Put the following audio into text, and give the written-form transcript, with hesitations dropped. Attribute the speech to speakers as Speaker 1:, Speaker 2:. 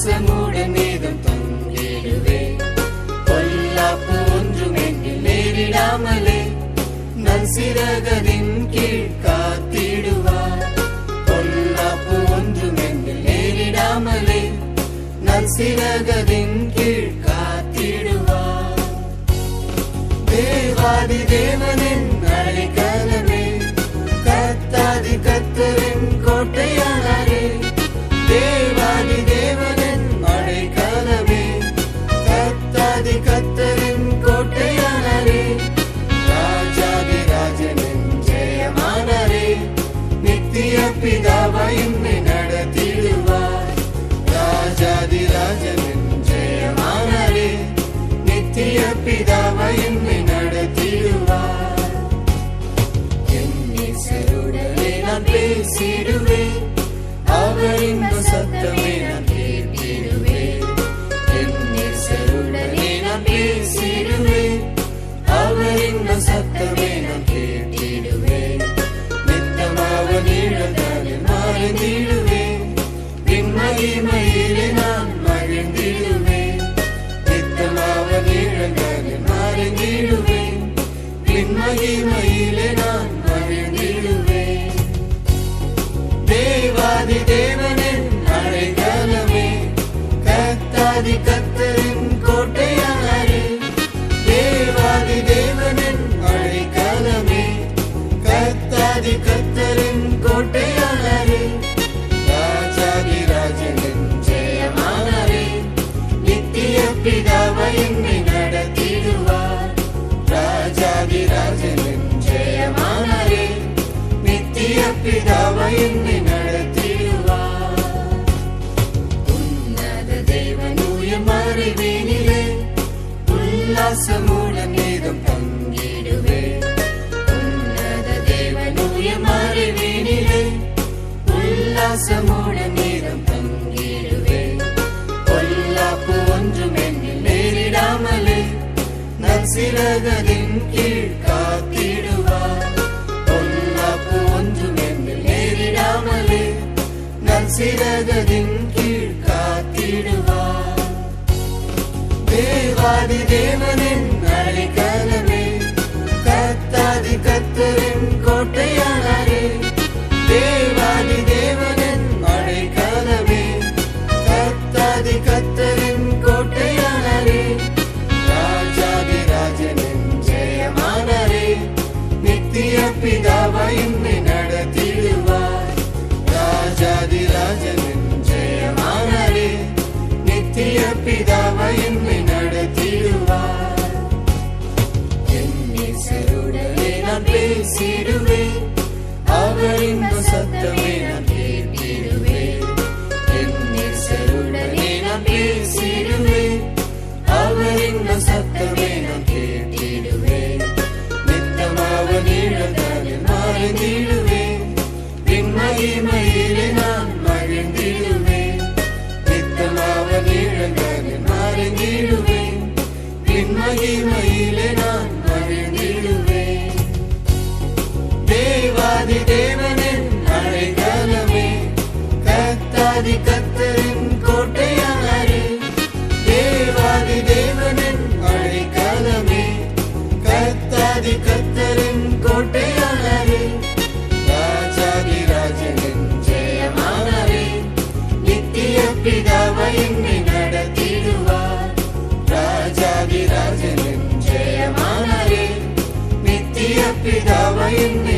Speaker 1: உல்லாசமுடன் நீதம் தங்கிடுவே. பொல்லாப்பு ஒன்றும் என்னில் நேரிடாமலே நல் சிறகதின் கீழ் காத்திடுவார். பொல்லாப்பு ஒன்றும் என்னில் நேரிடாமலே நல் சிறகதின் கீழ் காத்திடுவார். தேவாதி தேவனின் அடைக்கலமே, கர்த்தாதி கர்த்தரின் கோட்டையானாரே. தேவாதி தேவனின் அடைக்கலமே, கர்த்தாதி கர்த்தரின் கோட்டையானாரே. ராஜாதி ராஜனின் ஜெயமானாரே, நித்திய பிதாவாய் என்னை நடத்திடுவார். ராஜாதி ராஜனின் ஜெயமானாரே, நித்திய பிதாவாய் என்னை நடத்திடுவார். என் நேசருடனே நான் பேசிடுவேன், அவரின் சத்தமே நான் கேட்டிடுவேன். என் நேசருடனே நான் பேசிடுவேன், அவரின் சத்தமே நான் கேட்டிடுவேன். நித்தமாக நீழந்தாலில் மறைந்திடுவேன், பின் மகிமையிலே நான் மகிழ்ந்திடுவேன். நித்தமாக நீழந்தாலில் மறைந்திடுவேன், பின் மகிமையிலே நான் மகிழ்ந்திடுவேன். தேவாதி தேவனின் அடைக்கலமே, கர்த்தாதி கர்த்தரின் கோட்டையானாரே. தேவாதி தேவனின் அடைக்கலமே, கர்த்தாதி கர்த்தரின் கோட்டையானாரே. ராஜாதி ராஜனின் ஜெயமானாரே, நித்திய பிதாவாய் என்னை நடத்திடுவார். ராஜாதி ராஜனின் ஜெயமானாரே, நித்திய பிதாவாய் என்னை நடத்திடுவார். உன்னத தேவன் உயர் மறைவினிலே உல்லாசமுடன் நீதம் தங்கிடுவே. உன்னத தேவன் உயர் மறைவினிலே உல்லாசமுடன் நீதம் தங்கிடுவே. பொல்லாப்பு ஒன்றும் என்னில் நேரிடாமலே நல் சிறகதின் கீழ் காத்திடுவார். பொல்லாப்பு ஒன்றும் என்னில் நேரிடாமலே நல் சிறகதின் கீழ் காத்திடுவார். தேவாதி தேவனின் அடைக்கலமே, கர்த்தாதி கர்த்தரின் கோட்டையானாரே. தேவாதி தேவனின் அடைக்கலமே, கர்த்தாதி கர்த்தரின் கோட்டையானாரே. ராஜாதி ராஜனின் ஜெயமானாரே, நித்திய பிதாவாய் என்னை நடத்திடுவார். ராஜாதி ராஜனின் ஜெயமானாரே, நித்திய பிதாவாய் என்னை நடத்திடுவார். என் நேசருடனே நான் பேசிடுவேன், அவரின் சத்தமே நான் கேட்டிடுவேன். என் நேசருடனே நான் பேசிடுவேன், அவரின் சத்தமே நான் கேட்டிடுவேன். நித்தமாக நீழந்தாலில் மறைந்திடுவேன், பின் மகிமையிலே நான் மகிழ்ந்திடுவேன். நித்தமாக நீழந்தாலில் மறைந்திடுவேன், பின் மகிமையிலே நான் மகிழ்ந்திடுவேன். தேவாதி தேவனின் அடைக்கலமே, கர்த்தாதி கர்த்தரின் கோட்டையானாரே. தேவாதி தேவனின் அடைக்கலமே, கர்த்தாதி கர்த்தரின் கோட்டையானாரே. ராஜாதி ராஜனின் ஜெயமானாரே, நித்திய பிதாவாய் என்னை நடத்திடுவார். ராஜாதி ராஜனின் ஜெயமானாரே, நித்திய பிதாவாய் என்னை